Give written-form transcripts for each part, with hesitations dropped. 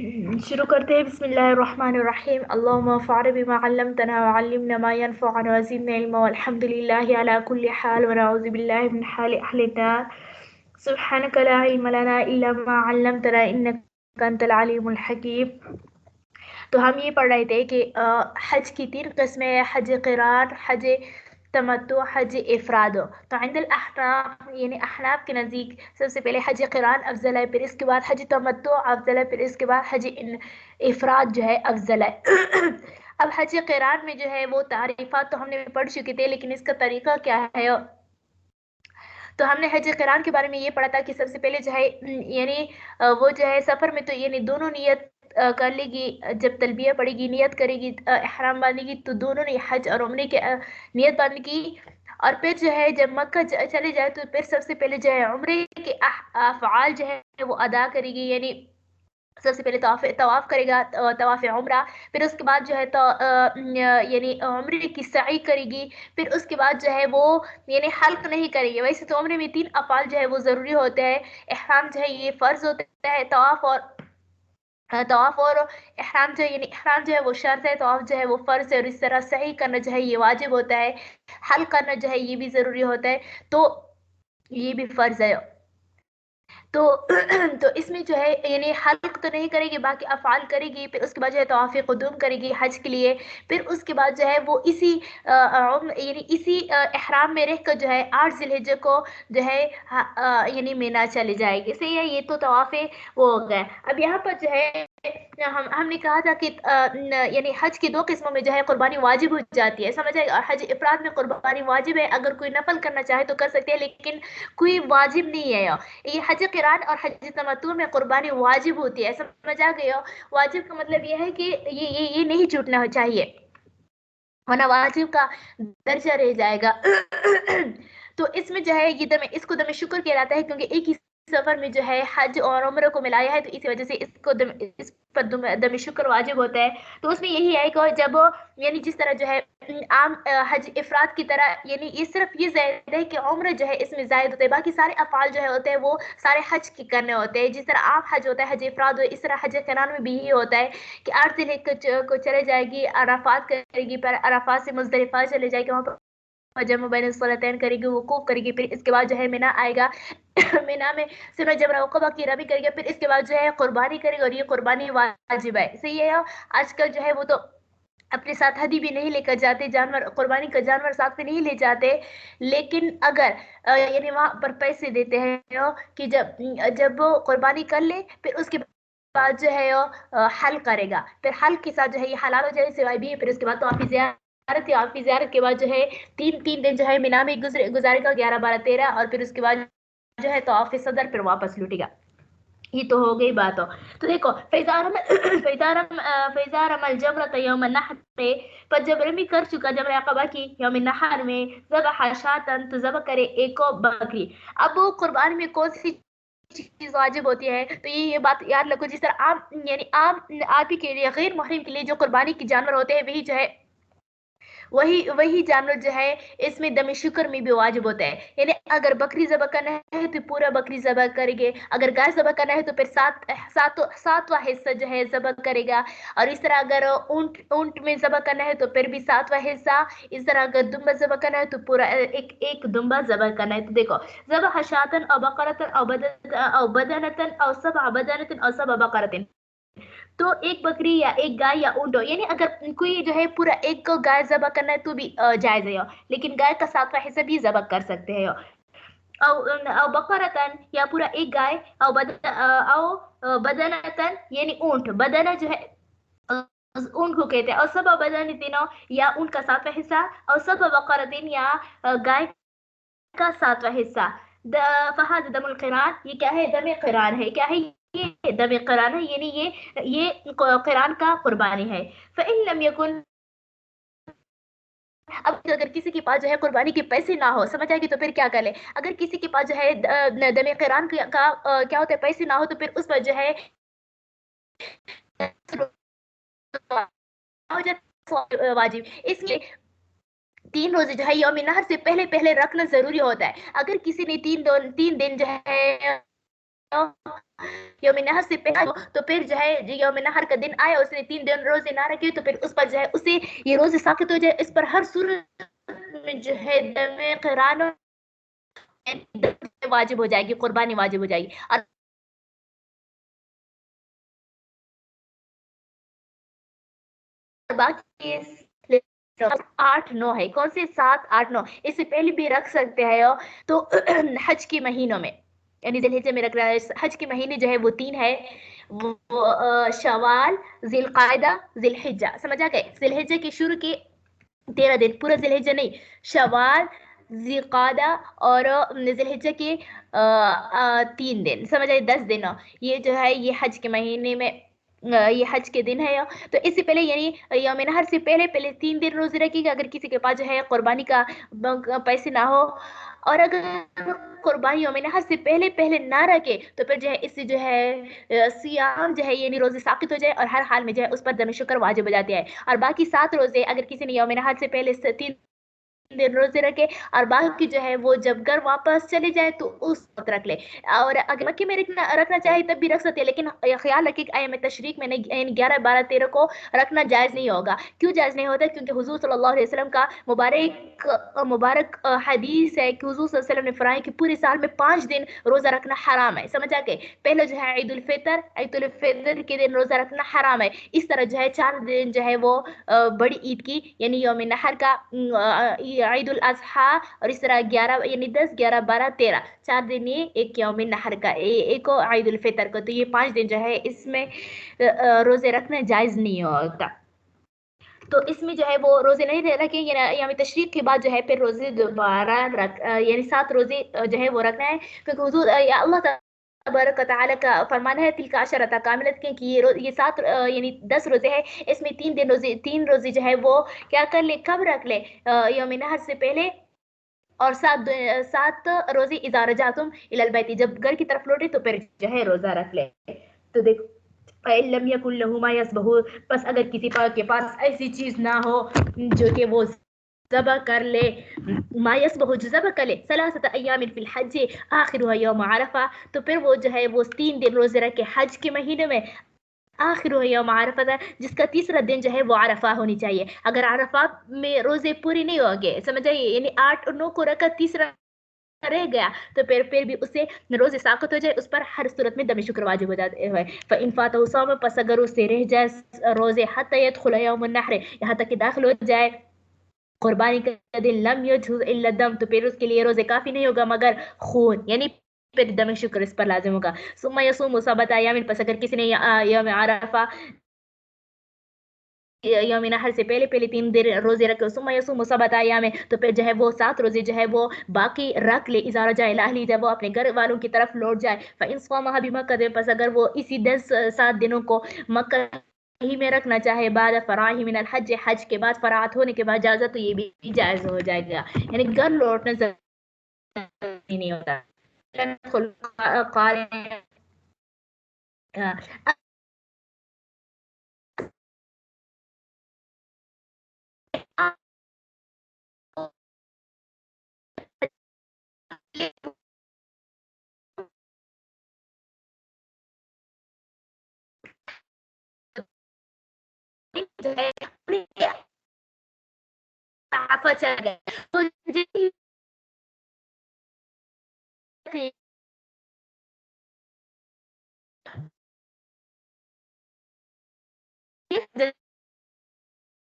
शुरू करते हैं। बिस्मिल्लाहिर्रहमानिर्रहीम। अल्लाहुम्मा फ़अरि बिमा अल्लमतना व अल्लिमना मा यनफ़अना व ज़िदना इल्मा वल्हम्दुलिल्लाहि अला कुल्ली हाल व नऊज़ु बिल्लाहि मिन हालि अहलिन नार। सुब्हानका ला इल्मा लना इल्ला मा अल्लमतना इन्नका अंतल अलीमुल हकीम। तो हम ये पढ़ रहे थे कि हज की 3 किस्में हैं, हज क़िरान, हज तमत्तु, हज इफ़राद। तो इंदल अहनाफ यानी अहनाफ के नज़दीक सबसे पहले हज क़िरान अफ़ज़ल है, फिर इसके बाद हज तमत्तु अफ़ज़ल है, फिर इसके बाद हज इफ़राद जो है अफ़ज़ल है। अब हज क़िरान में जो है वो तारीफ़ात तो हमने पढ़ चुके थे, लेकिन इसका तरीक़ा क्या है? तो हमने हज क़िरान के बारे में ये पढ़ा था कि सबसे पहले जो है यानी वो जो है सफ़र में तो यानी दोनों नियत कर लेगी। जब तलबिया पड़ेगी, नियत करेगी, इहराम बांधेगी, तो दोनों ने हज और उम्रे के नियत बांधने की। और फिर जो है जब मक्का चले जाए तो फिर सबसे पहले जो है उम्रे के अफ़आल जो है वो अदा करेगी। यानी सबसे पहले तवाफ़ करेगा, तवाफ़ उम्रा। फिर उसके बाद जो है तो यानी उम्रे की सई करेगी। फिर उसके बाद जो है वो यानी हल्क नहीं करेगी। वैसे तो उम्रे में 3 अफ़आल जो है वो ज़रूरी होते हैं। इहराम जो है ये फ़र्ज़ होता है, तवाफ़ और इहराम जो है यानी इहराम जो है वो शर्त है, तवाफ़ जो है वो फ़र्ज़ है, और इस तरह सही करना जो है ये वाजिब होता है। हल्क करना जो है ये भी ज़रूरी होता है, तो ये भी फ़र्ज़ है। तो तो इसमें जो है यानी हल्क तो नहीं करेगी, बाकी अफ़आल करेगी। फिर उसके बाद जो है तवाफ़ क़ुदूम करेगी हज के लिए। फिर उसके बाद जो है वो इसी यानी इसी इहराम में रहकर जो है 8 ज़िलहिज्जा को जो है यानी मीना चली जाएगी। सही है, ये तो तवाफ़ वो हो गया। अब यहाँ पर जो है हमने कहा था कि यानी हज की 2 किस्मों में जो है कुर्बानी वाजिब हो जाती है, समझ आए। और हज इफ़राद में कुर्बानी वाजिब है, अगर कोई नफल करना चाहे तो कर सकते हैं, लेकिन कोई वाजिब नहीं है। ये हज क़िरान और हज तमत्तु में कुर्बानी वाजिब होती है, समझ आ गई हो। वाजिब का मतलब ये है कि ये नहीं छूटना चाहिए, वरना वाजिब का दर्जा रह जाएगा। तो इसमें जो है ये इसको दम शुक्र कहलाता है, क्योंकि एक ही सफर में जो है हज और उम्र को मिलाया है, तो इसी वजह से इस पर दम शुक्र वाजिब होता है। तो उसमें यही है कि जब यानी जिस तरह जो है आम हज इफरात की तरह, यानी ये सिर्फ ये ज़ायद है कि उम्र जो है इसमें ज़ायद होता है, बाकी सारे अफ़ाल जो है होते हैं वो सारे हज के करने होते हैं। जिस तरह आम हज होता है, हज इफराद हो, इस तरह हज क़िरान में भी यही होता है कि 8 ज़िलहिज्जा को चले जाएगी, अराफात करेगी, पर अराफात से मुज़दलिफ़ा चले जाएगी, वहाँ पर जमा बैन सलातैन करेगी, वकूफ़ करेगी। फिर इसके बाद जो है मिना आएगा। मिना में सुनो जब रक़बा की रमी करेगी, फिर इसके बाद जो है कुर्बानी करेगी, और ये कुर्बानी वाजिब है। सही है। आजकल जो है वो तो अपने साथ हदी भी नहीं लेकर जाते, जानवर कुर्बानी का जानवर साथ में नहीं ले जाते। लेकिन अगर यानी वहाँ पर पैसे देते हैं कि जब वो कुर्बानी कर ले, फिर उसके बाद जो है हल करेगा, फिर हल के साथ जो है ये हलाल हो जाए, सिवाय भी है। फिर उसके बाद तो आप आपकी ज़ियारत के बाद जो है 3 दिन जो है मिना में गुजारेगा, 11 12 13, और फिर उसके बाद जो है तो ऑफिस सदर फिर वापस लौटेगा। ये तो हो गई बात हो। तो देखो फैज़ारमल जमरत यौम नहर पे, पर जब रमी कर चुका जमरा अक़बा की यौम नहर में, ज़बह शातन तो ज़बह करे एक बकरी। अब वो कुर्बानी में कौन सी चीज वाजिब होती है? तो ये बात याद रखो। जिस तरह आम यानी आम आदमी के लिए, गैर मुहरिम के लिए जो कुर्बानी के जानवर होते हैं, वही जो है वही वही जानवर जो है इसमें दम शुक्र में भी वाजिब होता है। यानी अगर बकरी ज़बह करना है तो पूरा बकरी ज़बह करेंगे, अगर गाय ज़बह करना है तो फिर सातवां हिस्सा जो है ज़बह करेगा। और इस तरह अगर ऊंट ऊंट में ज़बह करना है तो फिर भी 7वां हिस्सा। इस तरह अगर दुम्बा ज़बह करना है तो पूरा एक एक दुम्बा ज़बह करना है। तो देखो, ज़बह हशातन और बकरतन और बदनतन और सबअ बदनतन और सबअ बकरतन। तो एक बकरी या एक गाय या ऊँट हो, यानी अगर कोई जो है पूरा एक को गाय ज़बह करना है तो भी जायज़ है, लेकिन गाय का 7वां हिस्सा भी ज़बह कर सकते हैं। औ बकरतन या पूरा एक गाय, बदनतन यानी ऊँट, बदना जो है ऊँट को कहते हैं। और सब बदन तीनों या ऊँट का 7वां हिस्सा, और सब बकरतिन या गाय का 7वां हिस्सा। फहद दमुल क़िरान, ये क्या है? दम क़िरान है। क्या है ये? दम क़िरान है, यानी ये क़िरान का कुर्बानी है। फ़इन लम यकुन, अब अगर किसी के पास जो है कुर्बानी के पैसे ना हो, समझ आएगी, तो फिर क्या करे? अगर किसी के पास जो है दम क़िरान क्या होता है, पैसे ना हो, तो फिर उस पर जो है हो जाता वाजिब। इसलिए 3 रोजे जो है यौम नहर से पहले पहले रखना जरूरी होता है। अगर किसी ने 3 दिन जो है यौम नहर से पहले तो फिर जो है यौम नहर का दिन आया, उसने 3 दिन रोजे ना रखे, तो फिर उस पर जो है उसे ये रोजे साकित हो जाए, इस पर हर सूरत में जो है दमे क़िरान वाजिब हो जाएगी, कुर्बानी वाजिब हो जाएगी। और बाकी 8 9 है, कौन से 7 8 9, इससे पहले भी रख सकते हैं। तो हज के महीनों में यानी जिलहिज्जा में रख रहा है। हज के महीने जो है वो 3 है, वो शवाल, जिलकायदा, जिलहिज्जा, समझ आ गए। जिलहिज्जा के शुरू के 13 दिन, पूरा जिलहिज्जा नहीं, शवाल, जिलकादा और जिलहिज्जा के 3 दिन, समझ आए, 10 दिन। ये जो है ये हज के महीने में ये हज के दिन है। तो इससे पहले यानी यौम नहर से पहले पहले 3 दिन रोजे रखिएगा, अगर किसी के पास जो है कुर्बानी का पैसे ना हो। और अगर कुर्बानी यौम नहर से पहले पहले ना रखे तो फिर जो है इससे जो है सियाम जो है यानी रोजे साकित हो जाए, और हर हाल में जो है उस पर दम शुक्र वाजिब हो जाते हैं। और बाकी 7 रोजे अगर किसी ने यौम नहर से पहले 3 दिन रोजे रखे, और बाकी जो है वो जब घर वापस चले जाए तो उस वक्त रख ले। और अगर मक्के में रखना चाहे तब भी रख सकते हैं, लेकिन ख्याल रखिए कि अय्याम तशरीक में नहीं, 11 12 13 को रखना जायज नहीं होगा। क्यों जायज नहीं होता? क्योंकि हुजूर सल्लल्लाहु अलैहि वसल्लम का मुबारक हदीस है कि हुजूर सल्लल्लाहु अलैहि वसल्लम ने फरमाया कि पूरे साल में 5 दिन रोजा रखना हराम है, समझ आ गए। पहले जो है ईद उल फितर के दिन रोजा रखना हराम है। इस तरह जो है 4 दिन जो है वो बड़ी ईद की यानी यौम नहर का, ईद उल अजहा, और इस तरह 11 यानी 10 11 12 13 4 दिन, ये एक यौम नहर का, एक ईद उल फितर को। तो ये 5 दिन जो है इसमें रोजे रखना जायज नहीं होता। तो इसमें जो है वो रोजे नहीं रखे, यानी तशरीक के बाद जो है फिर रोजे दोबारा यानी 7 रोजे जो है वो रखना है, क्योंकि हुजूर अल्लाह तबारक व तआला का फरमान है तिल का अशरता कामिलत के, कि ये 7 यानी 10 रोजे है, इसमें 3 रोजे जो है वो क्या कर ले, कब रख ले, यौम नहर से पहले। और 7 रोजे इज़ा रजातुम इलल बैती, जब घर की तरफ लौटे तो फिर जो है रोजा रख ले। तो देखो, फ़इल्लम यकुन लहु मा यसबहु, बस अगर किसी के पास ऐसी चीज ना हो जो कि वो ज़बह कर ले, मा यसबहु जो ज़बह कर ले, सलासत अय्यामिन फिल हज आखिरुहा यौम अरफा, तो फिर वो जो है वो 3 दिन रोजे रखे हज के महीने में, आखिर हो यौम अरफा था, जिसका तीसरा दिन जो है वो अरफा होनी चाहिए। अगर अरफा में रोजे पूरी नहीं होंगे, समझ आइए, यानी 8 और 9 को रखा, तीसरा रह गया, तो फिर भी उससे रोजे साकत हो जाए, उस पर हर सूरत में दम शुक्र वाजिब हो जाते हैं। फ़इन फ़ातहु सौम, पस अगर उससे रह जाए रोजे, हत्ता यदखुल यौमुन नहर, यहाँ तक कि दाखिल हो जाए कुर्बानी का दिन, लम यजहुज इल्ला दम, तो फिर उसके लिए रोजे काफी नहीं होगा मगर खून, यानी फिर दम शुक्र इस पर लाजिम होगा। सुम्मा यसूम सबत अय्यामिन, पस अगर किसी ने यौम अरफा यौम नहर से पहले पहले 3 दिन रोजे रखे, सुम्मा यसूम सबत अय्याम, तो फिर जो है वो 7 रोजे जो है वो बाकी रख ले, इज़ा रजा इला अहली, जब वो अपने घर वालों की तरफ लौट जाए। फ़इन स्वामा बिमक्का, बस अगर वो इसी 7 दिनों को मक्का ही में रखना चाहे, बाद फराही मिनल हज, हज के बाद फरात होने के बाद इजाजत, तो ये भी जायज हो जाएगा, यानी घर लौटना जरूरी नहीं होता।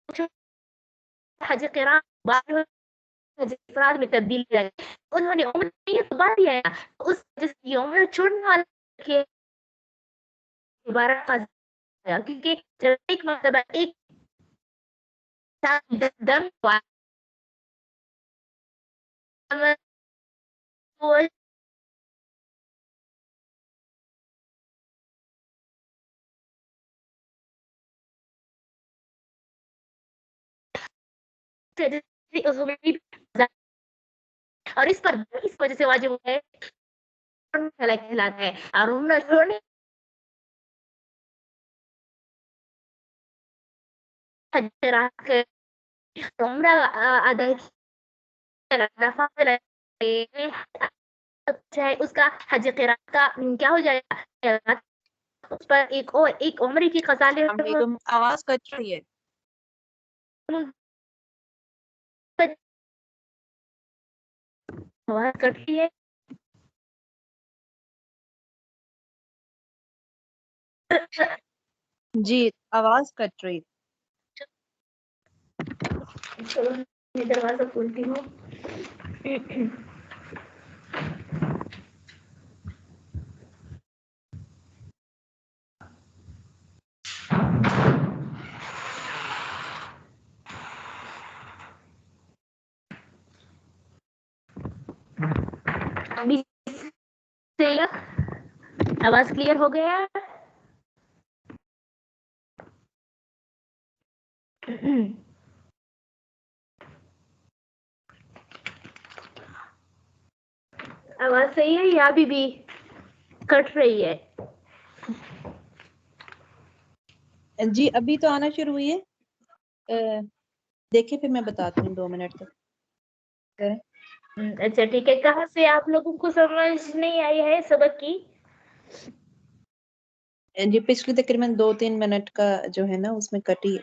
तो हज किरान बाद जिसरात में तब्दील किया गया। उन्होंने उम्र में ये बात दिया है, उस जिस ये उम्र छोड़ने वाले के दोबारा गया, क्योंकि जब एक मर्तबा एक साथ दम हुआ, वो और इस वजह से वाजिब है कहलाता है, और उम्र छोड़ने हज उम्र अदा चाहे उसका हज क़िरान का क्या हो जाएगा, उस पर एक उम्र की क़ज़ा आवाज कट रही है। आवाज कट रही है। जी, आवाज कट रही। चलो मैं दरवाजा खोलती हूँ। अभी आवाज क्लियर हो गया? आवाज सही है या अभी भी कट रही है? जी अभी तो आना शुरू हुई है। देखिए फिर मैं बताती हूँ 2 मिनट तक करें। अच्छा ठीक है। कहाँ से आप लोगों को समझ नहीं आई है सबक की? जी पिछली तकरीबन 2-3 मिनट का जो है ना उसमें कटी है।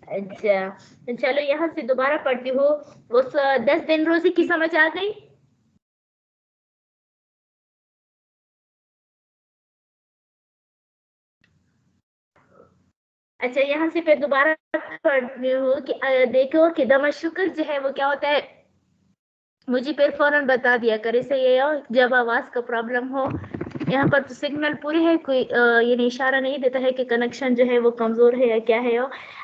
अच्छा चलो यहाँ से दोबारा पढ़ती हूँ। उस 10 दिन रोजी की समझ आ गई? अच्छा यहाँ से फिर दोबारा पढ़ती हूँ कि देखो कि दम शुक्र जो है वो क्या होता है, मुझे फिर फौरन बता दिया करे सही है। और जब आवाज का प्रॉब्लम हो, यहाँ पर तो सिग्नल पूरे है, कोई ये इशारा नहीं देता है कि कनेक्शन जो है वो कमजोर है या क्या है।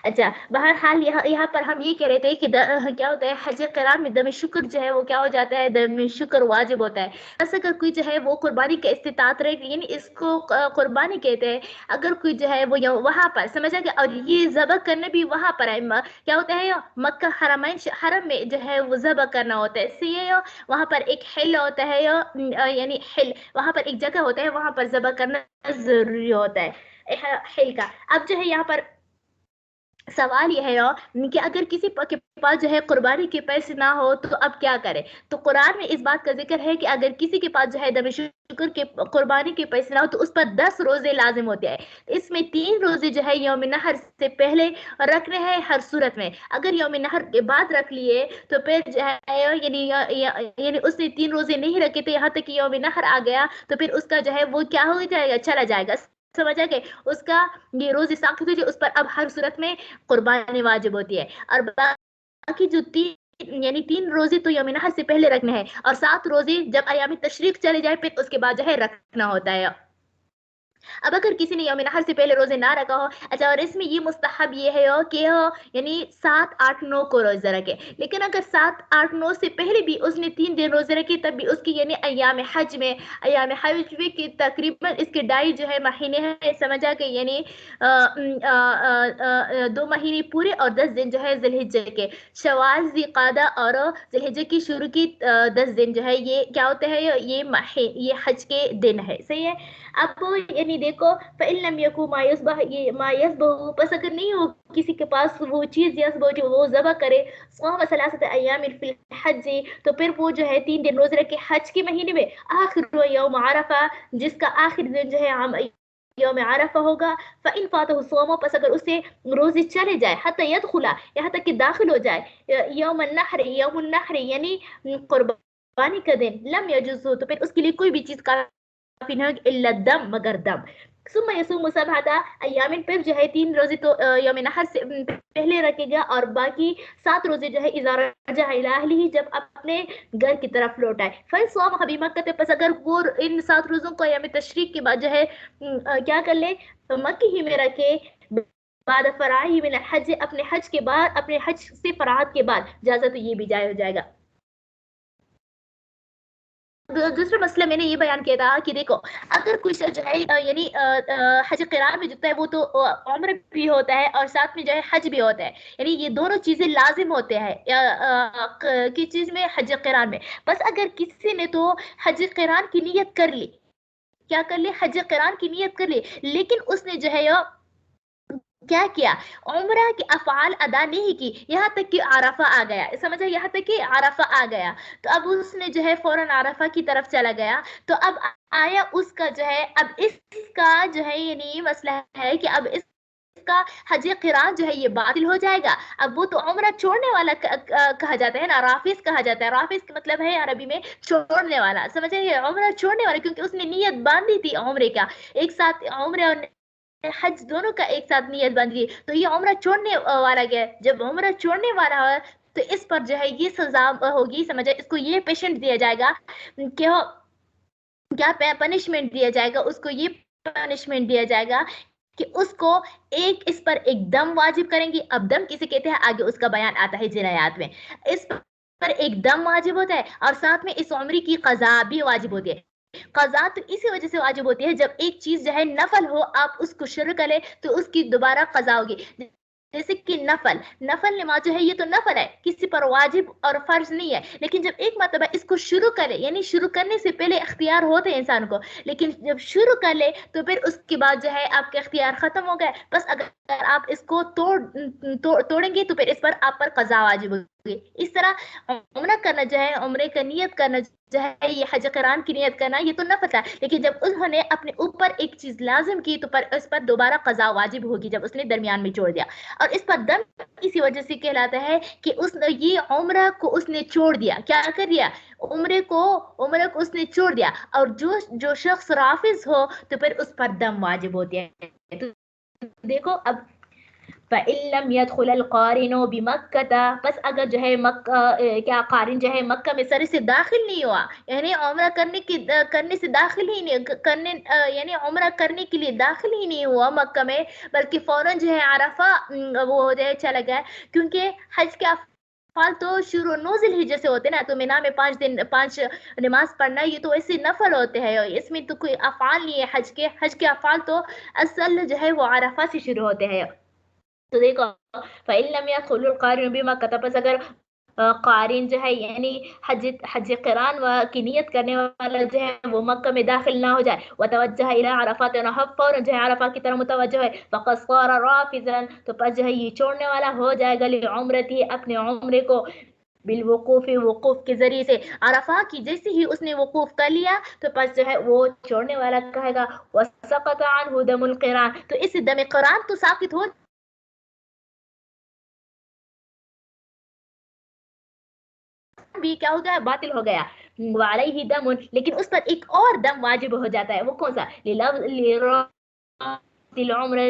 अच्छा बहरहाल यहाँ पर हम ये कह रहे थे कि क्या होता है हज क़िरान में दम शुक्र जो है वो क्या हो जाता है, दम शुक्र वाजिब होता है। बस अगर कोई जो है वो कुर्बानी का इस्तिताअत रहे, यानी इसको कुर्बानी कहते हैं। अगर कोई जो है वो वहाँ पर समझा गया, और ये ज़बह करना भी वहाँ पर है। क्या होता है मक्का हरम में जो है वो ज़बह करना होता है। इसलिए वहाँ पर एक हिल होता है, यानी हिल वहाँ पर एक जगह होता है, वहाँ पर ज़बह करना जरूरी होता है हिल का। अब जो है यहाँ पर सवाल यह है कि अगर किसी के पास जो है कुर्बानी के पैसे ना हो तो अब क्या करे। तो कुरान में इस बात का जिक्र है कि अगर किसी के पास जो है दम शुक्र के कुर्बानी के पैसे ना हो तो उस पर 10 रोजे लाजिम होते हैं। इसमें 3 रोजे जो है यौम नहर से पहले रखने हैं हर सूरत में। अगर यौम नहर के बाद रख लिए तो फिर जो है यानी उसने 3 रोजे नहीं रखे थे, यहाँ तक कि यौम नहर आ गया तो फिर उसका जो है वो क्या हो जाएगा, चला जाएगा। समझ आ गए, उसका ये रोजे साकित हो जाए, उस पर अब हर सूरत में कुर्बानी वाजिब होती है। और बाकी जो 3 रोजे तो यौम नहर से पहले रखने हैं, और 7 रोजे जब अयाम तशरीक चले जाए फिर उसके बाद जो है रखना होता है। अब अगर किसी ने यौम नहर से पहले रोजे ना रखा हो, अच्छा, और इसमें ये मुस्तहब ये है कि यानी 7, 8, 9 को रोजे रखे। लेकिन अगर 7, 8, 9 से पहले भी उसने 3 दिन रोजे रखे तब भी उसकी यानी अयाम हज में की तकरीबन इसके 2.5 जो है महीने हैं, समझ आ गई, यानी 2 महीने पूरे और 10 दिन जो है जिलहिज्जे के, शवाल ज़िक़ादा और जिलहिज्जे की शुरू की 10 दिन जो है ये क्या होते हैं, ये हज के दिन है। सही है। अब यानी देखो फ़इल्लम यकु मा यसबह, ये मा यसबहु, बस अगर नहीं हो किसी के पास वो चीज़ यसबहु जो वो ज़बह करे, सौम सलासत अय्यामिन फ़िल हज, तो फिर वो जो है 3 दिन रोज़े रखे हज के महीने में, आखिर यौम अरफा, जिसका आखिर दिन जो है यौम अरफा होगा। फ़इन फ़ातहु सौम, बस अगर उससे रोज़े चले जाए, हत्ता यदखुला, यहाँ तक कि दाखिल हो जाए यौमुन नहर यानी कुर्बानी का दिन, लम यजुज़ु, तो फिर उसके लिए कोई भी चीज़ का इल्ला दम, मगर दम। सुम्मा यसूमु सबअता अय्यामिन, फिर जो है 3 रोजे तो यौम नहर से पहले रखेगा, और बाकी 7 रोजे जो है इज़ा रजअ इला अहलिही, जब अपने घर की तरफ लौट आए। फ़इन सौम बी मक्का, बस अगर वो इन 7 रोजों को अय्याम तशरीक के बाद जो है क्या कर ले, तो मक्के ही में रखे, बाद फराही मिन हज, अपने हज के बाद, अपने हज से फराहत के बाद, इजाजत तो ये भी जायज हो जाएगा। दूसरा मसला मैंने ये बयान किया था कि देखो अगर कोई शख्स जो है यानी हज क़िरान में जुटता है, वो तो उम्र भी होता है और साथ में जो है हज भी होता है, यानी ये दोनों चीजें लाजिम होते हैं किस चीज में, हज क़िरान में। बस अगर किसी ने तो हज क़िरान की नियत कर ली, क्या कर ले, हज क़िरान की नियत कर ली, लेकिन उसने जो है کیا کیا؟ عمرہ کے افعال ادا نہیں کی، یہاں تک کہ عرفہ آ گیا، سمجھا، یہاں تک کہ عرفہ آ گیا تو اب اس نے جو ہے فوراً عرفہ کی طرف چلا گیا، تو اب آیا اس کا جو ہے، اب اس کا جو ہے یعنی مسئلہ ہے کہ اب اس کا حج قران جو ہے یہ باطل ہو جائے گا۔ اب وہ تو عمرہ چھوڑنے والا کہا جاتا ہے نا، رافض کہا جاتا ہے، رافض کا مطلب ہے عربی میں چھوڑنے والا، سمجھے، یہ عمرہ چھوڑنے والا، کیونکہ اس نے نیت باندھی تھی عمرے کا، ایک ساتھ عمرے اور حج دونوں کا ایک ساتھ نیت باندھی، تو یہ عمرہ چھوڑنے والا گیا، جب عمرہ چھوڑنے والا ہو تو اس پر جو ہے یہ سزا ہوگی، سمجھے، اس کو یہ پیشنٹ دیا جائے گا کہ کیا پنشمنٹ دیا جائے گا، اس کو یہ پنشمنٹ دیا جائے گا کہ اس کو اس پر ایک دم واجب کریں گی۔ اب دم کسے کہتے ہیں آگے اس کا بیان آتا ہے جنایات میں، اس پر ایک دم واجب ہوتا ہے اور ساتھ میں اس عمری کی قضا بھی واجب ہوتی ہے۔ قضا تو اسی وجہ سے واجب ہوتی ہے جب ایک چیز جو ہے نفل ہو، آپ اس کو شروع کریں تو اس کی دوبارہ قضا ہوگی، جیسے کہ نفل نماز جو ہے یہ تو نفل ہے، کسی پر واجب اور فرض نہیں ہے، لیکن جب ایک مرتبہ اس کو شروع کرے، یعنی شروع کرنے سے پہلے اختیار ہوتے ہیں انسان کو، لیکن جب شروع کر لے تو پھر اس کے بعد جو ہے آپ کے اختیار ختم ہو گئے، بس اگر آپ اس کو توڑیں گے تو پھر اس پر آپ پر قضا واجب ہوگی۔ اس طرح عمرہ کرنا جو ہے، عمرے کا نیت کرنا جو ہے، یہ حج قران کی نیت کرنا یہ تو نفل ہے، لیکن جب انہوں نے اپنے اوپر ایک چیز لازم کی تو اس پر دوبارہ قضا واجب ہوگی جب اس نے درمیان میں چھوڑ دیا، اور اس پر دم اسی وجہ سے کہلاتا ہے کہ اس نے یہ عمرہ کو اس نے چھوڑ دیا، کیا کر دیا؟ عمرے کو اس نے چھوڑ دیا، اور جو شخص رافض ہو تو پھر اس پر دم واجب ہوتی ہے۔ تو دیکھو اب فَإِن لَمْ يَدْخُلَ الْقَارِنُ بِمَكَّةَ، بس اگر جو ہے کیا قارن جو ہے مکہ میں سر سے داخل نہیں ہوا، یعنی عمرہ کرنے سے داخل ہی نہیں یعنی عمرہ کرنے کے لیے داخل ہی نہیں ہوا مکہ میں، بلکہ فوراً جو ہے عرفہ وہ جو ہے چلا گیا، کیونکہ حج کے افعال تو شروع 9 ذی الحجہ سے ہوتے نا، تو مینا میں 5 نماز پڑھنا یہ تو ایسے نفل ہوتے ہیں، اس میں تو کوئی افعال نہیں ہے حج کے افعال تو اصل جو ہے وہ عرفہ سے شروع ہوتے ہیں۔ تو دیکھو فَإِن لَمْ يَدْخُلِ الْقَارِنُ بِمَكَّةَ، پس اگر قارن جو ہے یعنی حج قران کی نیت کرنے والا جو ہے وہ مکہ میں داخل نہ ہو جائے، وَتَوَجَّهَ إِلَىٰ عَرَفَاتَ، فوراً جو ہے عرفہ کی طرف متوجہ ہے، فَقَدْ صَارَ رَافِضًا، تو پس جو ہے یہ چھوڑنے والا ہو جائے گا لِعُمْرَتِهِ، اپنے عمرے کو، بالوقوف، وقوف کے ذریعے سے، عرفہ کی جیسے ہی اس نے وقوف کر لیا تو پس جو ہے وہ چھوڑنے والا کہے گا وَسَقَطَ عَنْهُ دَمُ الْقِرَانِ، تو اس دم قران تو ساقط ہو بھی کیا ہو گیا، باطل ہو گیا، وعلیہ دم، لیکن اس پر ایک اور دم واجب ہو جاتا ہے، وہ کون سا؟ عمرہ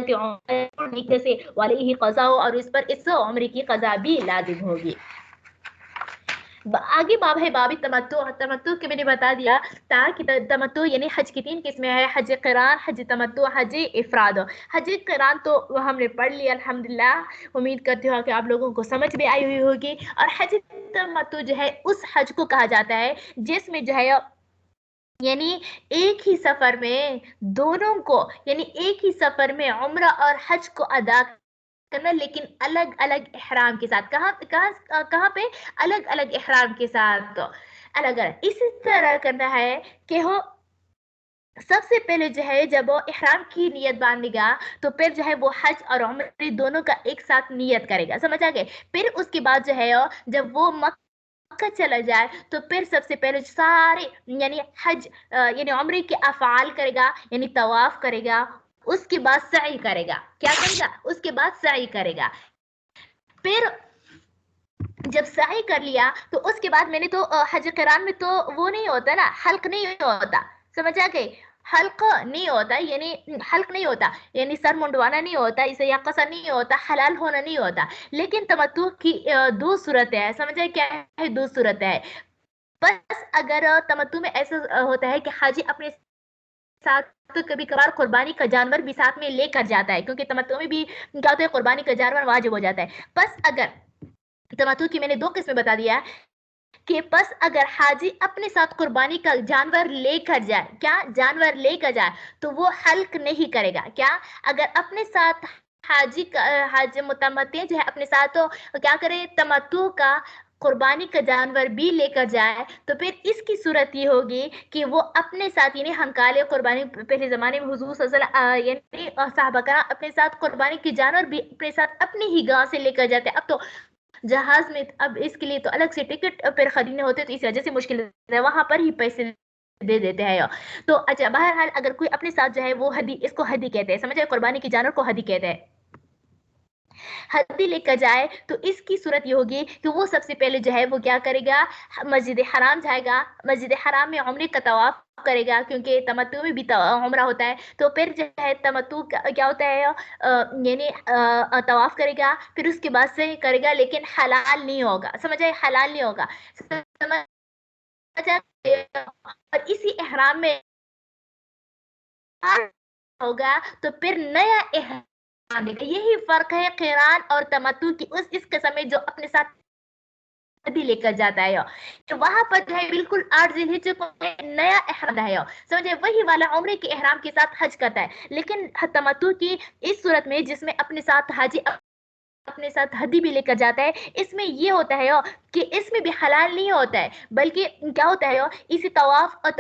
سے وعلیہ قضا، اور اس پر اس عمرے کی قضا بھی لازم ہوگی۔ آگے باب ہے باب تمتع کے میں نے بتا دیا تھا کہ تمتع یعنی حج کی 3 قسمیں ہیں، حج قران، حج تمتع، حج افراد۔ حج قران تو ہم نے پڑھ لیا الحمدللہ، امید کرتی ہوں کہ آپ لوگوں کو سمجھ بھی آئی ہوئی ہوگی، اور حج تمتع جو ہے اس حج کو کہا جاتا ہے جس میں جو ہے یعنی ایک ہی سفر میں دونوں کو، یعنی ایک ہی سفر میں عمرہ اور حج کو ادا کرنا، لیکن الگ الگ احرام کے ساتھ، کہاں پہ؟ الگ الگ احرام کے ساتھ، الگ اسی طرح کرنا ہے کہ ہو سب سے پہلے جو ہے جب وہ احرام کی نیت باندھے گا تو پھر جو ہے وہ حج اور عمرے دونوں کا ایک ساتھ نیت کرے گا، سمجھ آ گئے؟ پھر اس کے بعد جو ہے جب وہ مکہ چلا جائے تو پھر سب سے پہلے سارے یعنی حج یعنی عمرے کے افعال کرے گا، یعنی طواف کرے گا، اس کے بعد سعی کرے گا، کیا کرے گا؟ اس کے بعد سعی کرے گا، پھر جب سعی کر لیا تو اس کے بعد میں نے تو حج قران میں تو وہ نہیں ہوتا نا، حلق نہیں ہوتا، سمجھ آ گئی؟ حلق نہیں ہوتا، یعنی حلق نہیں ہوتا، یعنی سر منڈوانا نہیں ہوتا، اسے یا قصر نہیں ہوتا، حلال ہونا نہیں ہوتا، لیکن تمتع کی 2 صورتیں ہیں، سمجھے کیا ہے؟ 2 صورتیں ہیں۔ بس اگر تمتع میں ایسا ہوتا ہے کہ حاجی اپنے ساتھ تو کبھی کبھار قربانی کا جانور بھی ساتھ میں لے کر جاتا ہے، کیونکہ تمتع میں بھی کیا ہوتا ہے، قربانی کا جانور واجب ہو جاتا ہے۔ بس اگر تمتع کی میں نے 2 قسمیں بتا دیا کہ بس اگر حاجی اپنے ساتھ قربانی کا جانور لے کر جائے، کیا جانور لے کر جائے تو وہ حلق نہیں کرے گا، کیا؟ اگر اپنے ساتھ حاجی متمتع جو ہے اپنے ساتھ تو کیا کرے؟ تمتع کا قربانی کا جانور بھی لے کر جائے تو پھر اس کی صورت یہ ہوگی کہ وہ اپنے ساتھ یعنی ہنکالے قربانی پہلے زمانے میں حضور صلی اللہ علیہ وسلم یعنی صحابہ کرام اپنے ساتھ قربانی کے جانور بھی اپنے ساتھ اپنی ہی گاؤں سے لے کر جاتے. اب تو جہاز میں اب اس کے لیے تو الگ سے ٹکٹ پھر خریدنے ہوتے تو اس وجہ سے مشکل ہے, وہاں پر ہی پیسے دے دیتے ہیں. تو اچھا بہرحال اگر کوئی اپنے ساتھ جو ہے وہ ہدی, اس کو ہدی کہتے ہیں, سمجھے, قربانی کے جانور کو ہدی کہتے ہیں. ہدی لے کر جائے تو اس کی صورت یہ ہوگی کہ وہ سب سے پہلے جو ہے وہ کیا کرے گا, مسجد حرام جائے گا, مسجد حرام میں عمرے کا طواف کرے گا کیونکہ تمتع میں بھی عمرہ ہوتا ہے. تو پھر جو ہے تمتع کیا ہوتا ہے یعنی طواف کرے گا, پھر اس کے بعد سے کرے گا لیکن حلال نہیں ہوگا, سمجھے, حلال نہیں ہوگا. اور اسی احرام میں ہوگا تو پھر نیا احرام لے گا. یہی فرق ہے قران اور تمتع کی اس قسم میں جو اپنے ساتھ ہدی لے کر جاتا ہے. تو وہاں پر جو ہے بالکل 8 ذی الحجہ کو نیا احرام ہے, سمجھے, وہی والا عمرے کے احرام کے ساتھ حج کرتا ہے. لیکن تمتع کی اس صورت میں جس میں اپنے ساتھ حاجی اپنے ساتھ ہدی بھی لے کر جاتا ہے, اس میں یہ ہوتا ہے کہ اس میں بھی حلال نہیں ہوتا ہے بلکہ کیا ہوتا ہے اسی طواف اور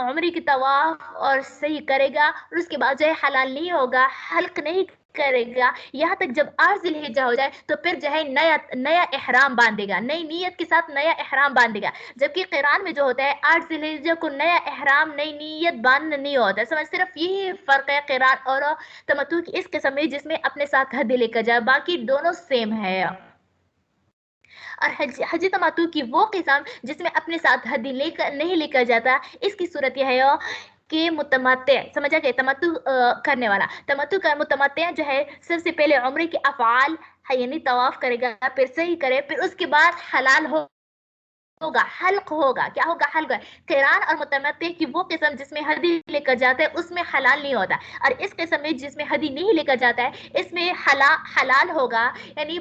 عمرے کی طواف اور صحیح کرے گا اور اس کے بعد جو ہے حلال نہیں ہوگا, حلق نہیں کرے گا یہاں تک جب 8 ذی الحجہ ہو جائے تو پھر جو ہے نیا احرام باندھے گا, نئی نیت کے ساتھ نیا احرام باندھے گا. جبکہ قران میں جو ہوتا ہے 8 ذی الحجہ کو نیا احرام نئی نیت باندھنا نہیں ہوتا ہے. سمجھ, صرف یہی فرق ہے قران اور تمتع کی اس قسم میں جس میں اپنے ساتھ ہدی لے کر جائے, باقی دونوں سیم ہے. اور حج تمتع کی وہ قسم جس میں اپنے ساتھ ہدی نہیں لے کر جاتا, اس کی صورت یہ ہے کہ متمتع, سمجھا کہ تمتع کرنے والا, متمتع جو ہے سب سے پہلے عمرے کے افعال یعنی طواف کرے گا, پھر صحیح کرے, پھر اس کے بعد حلال ہوگا, حلق ہوگا. کیا ہوگا, حلق. قران اور متمتع کی وہ قسم جس میں ہدی لے کر جاتا ہے اس میں حلال نہیں ہوتا, اور اس قسم میں جس میں ہدی نہیں لے کر جاتا ہے اس میں حلال ہوگا, یعنی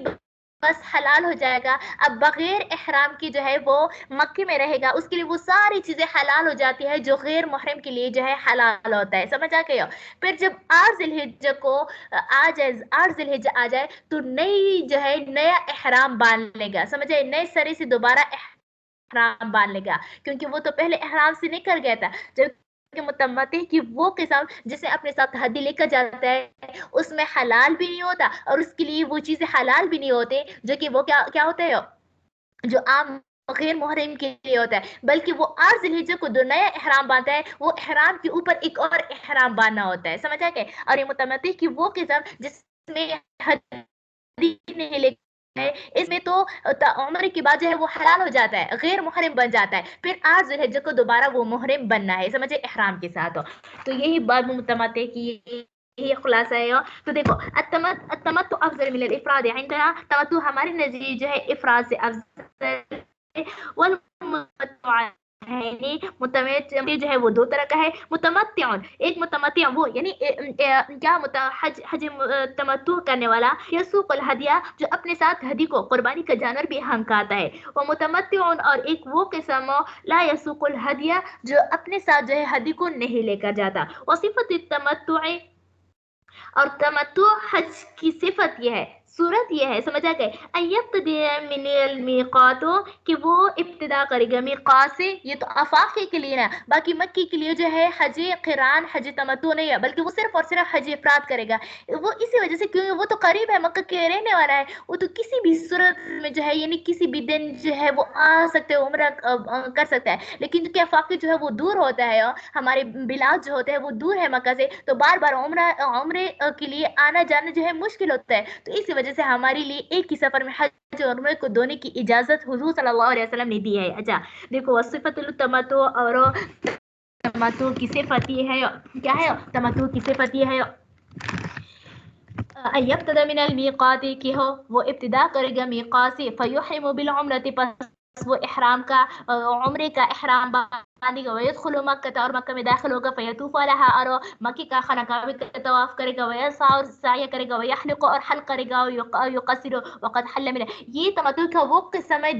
بس حلال ہو جائے گا. اب بغیر احرام کی جو ہے وہ مکے میں رہے گا, اس کے لیے وہ ساری چیزیں حلال ہو جاتی ہے جو غیر محرم کے لیے جو ہے حلال ہوتا ہے, سمجھ آ گیا. پھر جب 8 ذی الحجہ کو آ جائے, 8 ذی الحجہ آ جائے تو نئی جو ہے نیا احرام باندھ لے گا, سمجھے, نئے سرے سے دوبارہ احرام باندھ لے گا کیونکہ وہ تو پہلے احرام سے نکل گیا تھا. جب متمتع کی وہ قسم جسے اپنے ساتھ ہدی لے کر جاتا ہے اس میں حلال بھی نہیں ہوتا اور اس کے لیے وہ چیزیں حلال بھی نہیں ہوتے جو کہ وہ کیا ہوتا ہے جو عام غیر محرم کے لیے ہوتا ہے, بلکہ وہ 8 ذی الحجہ کو جو نیا احرام باندھتا ہے وہ احرام کے اوپر ایک اور احرام باندھنا ہوتا ہے, سمجھا کہ. اور یہ متمتع کی وہ قسم جس میں ہدی نہیں لے اس میں تو عمر کے بعد جو ہے وہ حلال ہو جاتا ہے, غیر محرم بن جاتا ہے, پھر 8 ذی الحجہ کو دوبارہ وہ محرم بننا ہے, سمجھے, احرام کے ساتھ. تو یہی بات متمتع کی یہی خلاصہ ہے. تو دیکھو التمتع افضل من الافراد عندنا, تمتع ہمارے نزدیک جو ہے افراد سے افضل ہے. والمتمتع متمتع جو ہے وہ دو طرح کا ہے. متمتع, ایک متمتع وہ یعنی کیا حج تمتع کرنے والا یسوق الہدیہ جو اپنے ساتھ ہدی کو قربانی کا جانور بھی ہنکاتا ہے. وہ متمتع, اور ایک وہ قسم لا یسوق الہدیہ جو اپنے ساتھ جو ہے ہدی کو نہیں لے کر جاتا. وصفت التمتع, اور تمتع حج کی صفت یہ ہے, صورت یہ ہے, سمجھا گئے, ایبتدی من المیقات, کہ وہ ابتدا کرے گا میقات سے. یہ تو افاقی کے لیے نا, باقی مکی کے لیے جو ہے حج قران حج تمتع نہیں ہے بلکہ وہ صرف اور صرف حج افراد کرے گا. وہ اسی وجہ سے کیونکہ وہ تو قریب ہے, مکہ کے رہنے والا ہے, وہ تو کسی بھی صورت میں جو ہے یعنی کسی بھی دن جو ہے وہ آ سکتے ہیں, عمرہ کر سکتا ہے. لیکن کیا افاقی جو ہے وہ دور ہوتا ہے, ہمارے بلاد جو ہوتے ہیں وہ دور ہے مکہ سے, تو بار بار عمرے کے لیے آنا جانا جو ہے مشکل ہوتا ہے. تو اسی وجہ سے ہمارے لیے ایک ہی سفر میں حج اور عمرے کو دونوں کی اجازت حضور صلی اللہ علیہ وسلم نے دی ہے. اچھا دیکھو, صفت التمتع, اور تمتع کی صفت یہ ہے, کیا ہے تمتع کی صفت یہ ہے ایبتدا من المیقات, کی ہو وہ ابتدا کرے گا میقات سے. فیحرم بالعمرۃ, پس وہ احرام کا عمرے کا احرام باندھے گا. ویدخل مکہ, اور مکہ میں داخل ہوگا. فیطوف علیہا, اور مکہ کا خانہ کعبہ کا طواف کرے گا. ویسعی, اور سعی کرے گا. ویحلق, اور حلق کرے گا. ویقصر, وقد حل من, یہ تمتع کا وہ قسم ہے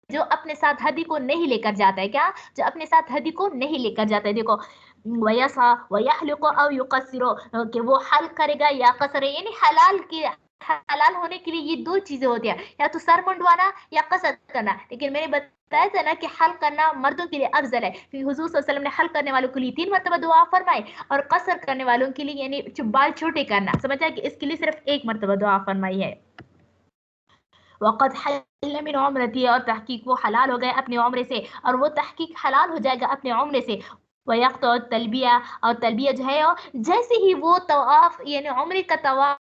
جو اپنے ساتھ ہدی کو نہیں لے کر جاتا ہے. کیا, جو اپنے ساتھ ہدی کو نہیں لے کر جاتا ہے. دیکھو, ویسعی ویحلق او یقصر, کہ وہ حلق کرے گا یا قصر, یعنی حلال کے हलाल होने के लिए ये दो चीजें होती है, या तो सर मुंडवाना या कसर करना। लेकिन मैंने बताया था ना कि हल करना मर्दों के लिए अफजल है, क्योंकि हुजूर सल्लल्लाहु अलैहि वसल्लम ने हल करने वालों के लिए 3 मरतबा दुआ फरमाई, और कसर करने वालों के लिए यानी बाल छोटे करना, समझा कि इसके लिए सिर्फ 1 मरतबा दुआ फरमाई है। वक़द हल्ल मिन उम्रती, और तहकीक वो हलाल हो गए अपने उम्र से, और वो तहकीक हलाल हो जाएगा अपने उम्र से। वयक़्त तलबिया, और तलबिया जो है जैसे ही वो तवाफ यानी उम्र का तवाफ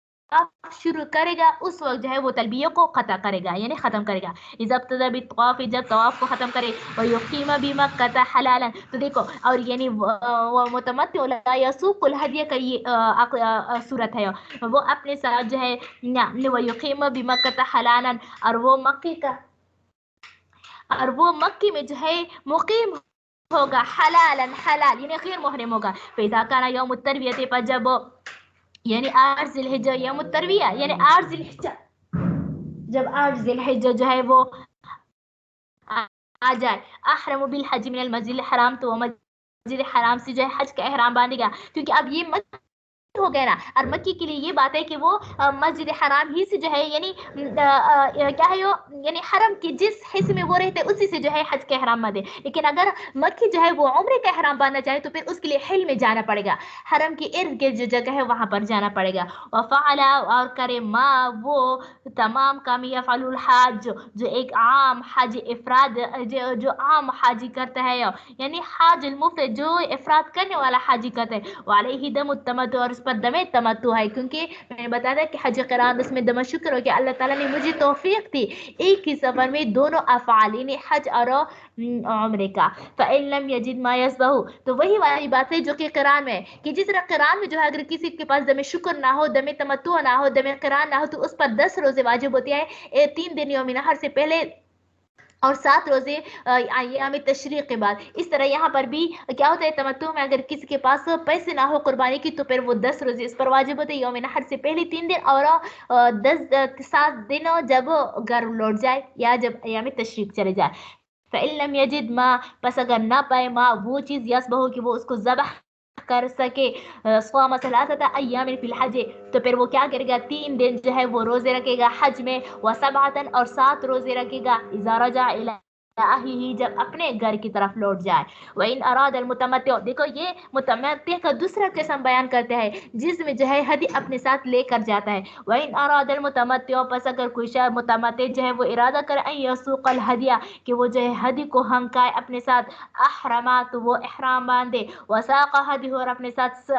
शुरू करेगा उस वक्त जो है वो तलबिया को खत्म करेगा यानी खत्म करेगा। इज़ा इब्तदा बित्तवाफ़, जब तवाफ को खत्म करे, व युक़ीम बिमक्का हलालन, तो देखो और यानी वो मुतमत्ति ला यसूक़ुल हदिय का ये सूरत है, वो अपने साथ जो है वो युक़ीम बिमक्का हलालन, और वो मक्के में जो है मुकीम होगा हलालन, हलाल यानी गैर मुहरिम होगा। फ़इज़ा काना यौम तरबियत, पर जब यानी 8 ज़िलहिज्जा यौम तरबिया यानी 8 ज़िलहिज्जा, जब 8 ज़िलहिज्जा जो है वो आ जाए, अहरम बिल हज मिनल मस्जिदिल हराम, तो मस्जिद हराम से जो है हज का एहराम बांधेगा, क्योंकि अब ये हो गया ना। और मक्की के लिए ये बात है कि वो मस्जिद हराम ही से जो है यानी क्या है यानी हरम के जिस हिस्से में वो रहते हैं उसी से जो है हज के हराम बांधे। लेकिन अगर मक्की जो है वो उम्रे का हराम बांधना चाहे तो फिर उसके लिए हिल में जाना पड़ेगा, हरम के इर्द गिर्द जो जगह है वहां पर जाना पड़ेगा। वफ़अला, और करे माँ वो तमाम काम यफ़अलुल हाज, जो एक आम हाजी इफराद जो आम हाजी करता है, यानी हाज मुफ्रद जो इफराद करने वाला हाजी करता है, वाले ही दम तमत्तु, और उस पर दमे तमत्तु है, क्योंकि मैंने बताया था कि हज क़रान उसमें दम शुक्र हो कि अल्लाह ताला ने मुझे तौफीक दी एक ही सफर में दोनों अफ़आल यानी हज और उम्रे का। फ़इन लम यजिद मा यसबहु, तो वही वाली बात है जो कि क़रान में कि जिस तरह क़रान में जो है अगर किसी के पास दमे शुक्र ना हो, दमे तमत्तु ना हो, दमे क़रान ना हो, तो उस पर 10 रोजे वाजिब होती है 3 दिन यौम नहर से पहले और 7 रोजे अय्याम तशरीक़ के बाद। इस तरह यहाँ पर भी क्या होता है, तमत्तु में अगर किसी के पास पैसे ना हो कुर्बानी की तो फिर वो 10 रोजे इस पर वाजिब होते हैं, यौम नहर से पहले 3 दिन और 7 दिन जब घर लौट जाए या जब अय्याम तशरीक़ चले जाए। फ़इल्लम यजिद मा, बस अगर ना पाए मा वो चीज़ यसबहु कि वो उसको ज़बह कर सके, स्वाम सलासता अय्याम फिल हज, तो फिर वो क्या करेगा 3 दिन जो है वो रोजे रखेगा हज में, व सबअतन, और 7 रोजे रखेगा इज़ा रजा इला अहलिही, जब अपने घर की तरफ लौट जाए। व इन अराद अल मुतमत्ति, देखो ये मुतमत्ति का दूसरा किस्म बयान करते हैं जिसमें जो है हदी अपने साथ लेकर जाता है। व इन अराद अल मुतमत्ति, बस अगर कोई शख्स मुतमत्ति जो है वो इरादा करे अन यसुक़ल हदिया कि वो जो है हदी को हंकाए अपने साथ, अहरमा, तो वो इहराम बांधे, वसाक़ हदी, और अपने साथ